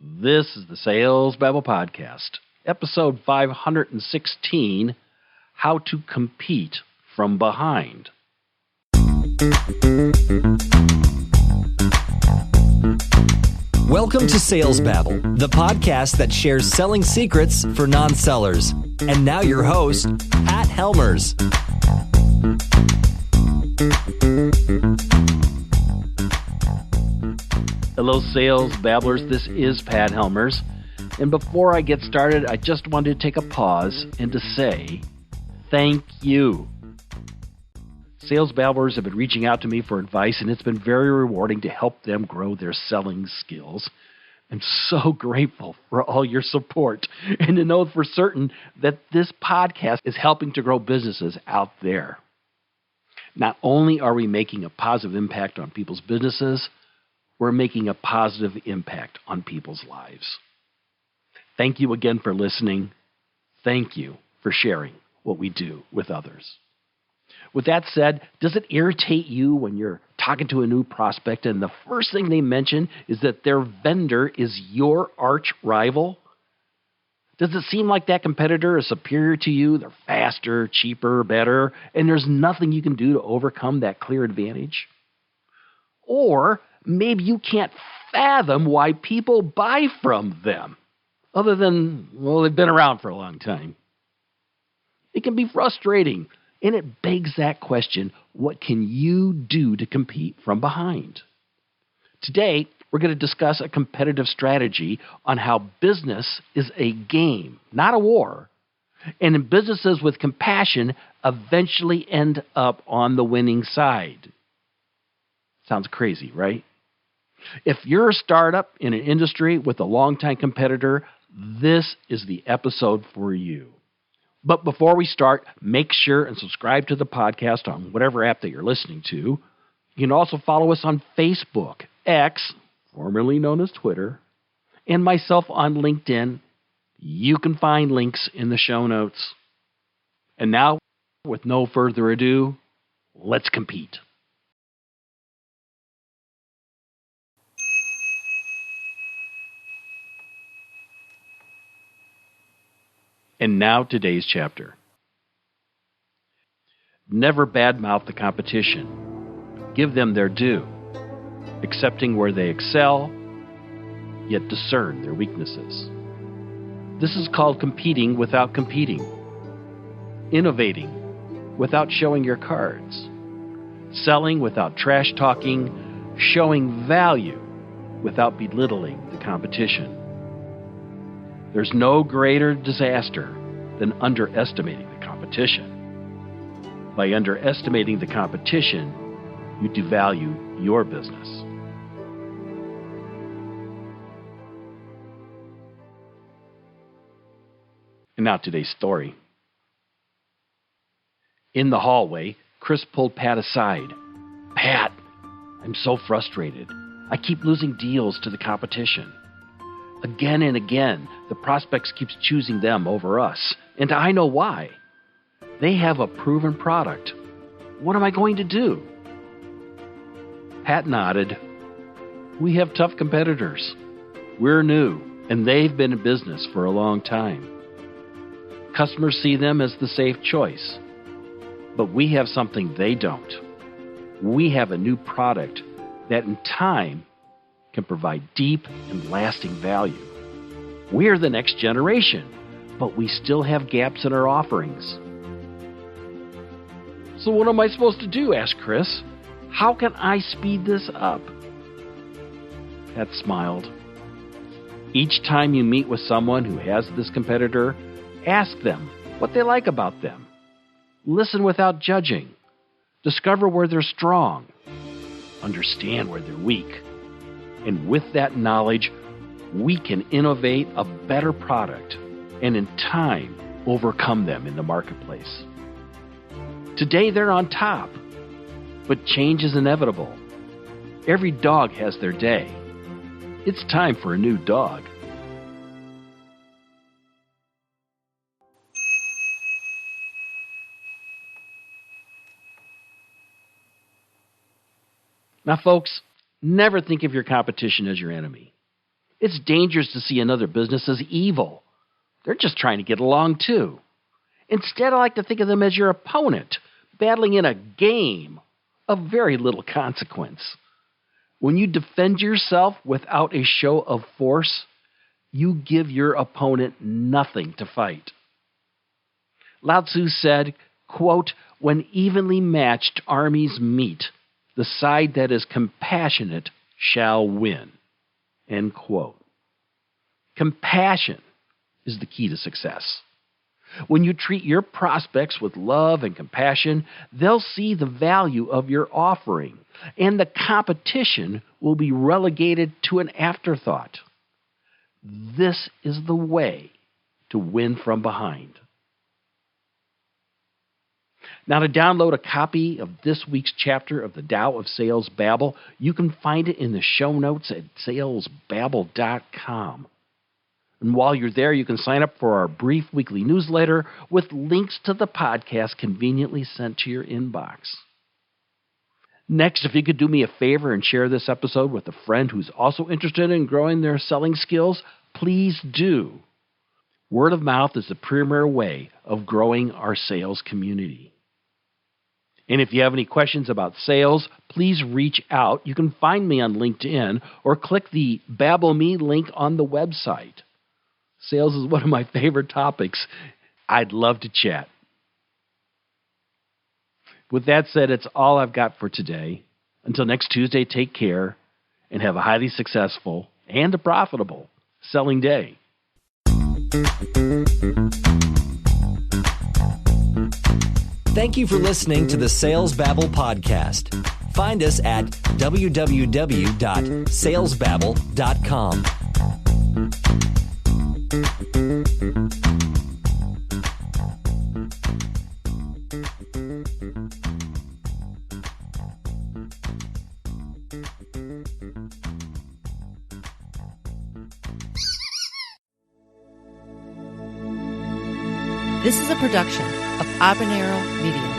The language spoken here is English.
This is the Sales Babble Podcast, episode 516, How to Compete from Behind. Welcome to Sales Babble, the podcast that shares selling secrets for non-sellers. And now your host, Pat Helmers. Hello, Sales Babblers. This is Pat Helmers. And before I get started, I just wanted to take a pause and to say thank you. Sales Babblers have been reaching out to me for advice, and it's been very rewarding to help them grow their selling skills. I'm so grateful for all your support and to know for certain that this podcast is helping to grow businesses out there. Not only are we making a positive impact on people's businesses, we're making a positive impact on people's lives. Thank you again for listening. Thank you for sharing what we do with others. With that said, does it irritate you when you're talking to a new prospect and the first thing they mention is that their vendor is your arch rival? Does it seem like that competitor is superior to you? They're faster, cheaper, better, and there's nothing you can do to overcome that clear advantage? Or maybe you can't fathom why people buy from them, other than, well, they've been around for a long time. It can be frustrating, and it begs that question, what can you do to compete from behind? Today, we're going to discuss a competitive strategy on how business is a game, not a war, and in businesses with compassion eventually end up on the winning side. Sounds crazy, right? If you're a startup in an industry with a longtime competitor, this is the episode for you. But before we start, make sure and subscribe to the podcast on whatever app that you're listening to. You can also follow us on Facebook, X, formerly known as Twitter, and myself on LinkedIn. You can find links in the show notes. And now, with no further ado, let's compete. And now today's chapter. Never badmouth the competition. Give them their due, accepting where they excel, yet discern their weaknesses. This is called competing without competing, innovating without showing your cards, selling without trash talking, showing value without belittling the competition. There's no greater disaster than underestimating the competition. By underestimating the competition, you devalue your business. And now today's story. In the hallway, Chris pulled Pat aside. Pat, I'm so frustrated. I keep losing deals to the competition. Again and again, the prospects keeps choosing them over us, and I know why. They have a proven product. What am I going to do? Pat nodded. We have tough competitors. We're new, and they've been in business for a long time. Customers see them as the safe choice, but we have something they don't. We have a new product that in time can provide deep and lasting value. We're the next generation, but we still have gaps in our offerings. So what am I supposed to do? Asked Chris. How can I speed this up? Pat smiled. Each time you meet with someone who has this competitor, ask them what they like about them. Listen without judging. Discover where they're strong. Understand where they're weak. And with that knowledge, we can innovate a better product and in time overcome them in the marketplace. Today they're on top, but change is inevitable. Every dog has their day. It's time for a new dog. Now, folks, never think of your competition as your enemy. It's dangerous to see another business as evil. They're just trying to get along too. Instead, I like to think of them as your opponent, battling in a game of very little consequence. When you defend yourself without a show of force, you give your opponent nothing to fight. Lao Tzu said, quote, "When evenly matched armies meet, the side that is compassionate shall win." End quote. Compassion is the key to success. When you treat your prospects with love and compassion, they'll see the value of your offering, and the competition will be relegated to an afterthought. This is the way to win from behind. Now, to download a copy of this week's chapter of the Tao of Sales Babble, you can find it in the show notes at salesbabble.com. And while you're there, you can sign up for our brief weekly newsletter with links to the podcast conveniently sent to your inbox. Next, if you could do me a favor and share this episode with a friend who's also interested in growing their selling skills, please do. Word of mouth is the premier way of growing our sales community. And if you have any questions about sales, please reach out. You can find me on LinkedIn or click the Babble Me link on the website. Sales is one of my favorite topics. I'd love to chat. With that said, it's all I've got for today. Until next Tuesday, take care and have a highly successful and a profitable selling day. Thank you for listening to the Sales Babble podcast. Find us at www.salesbabble.com. This is a production of Habanero Media.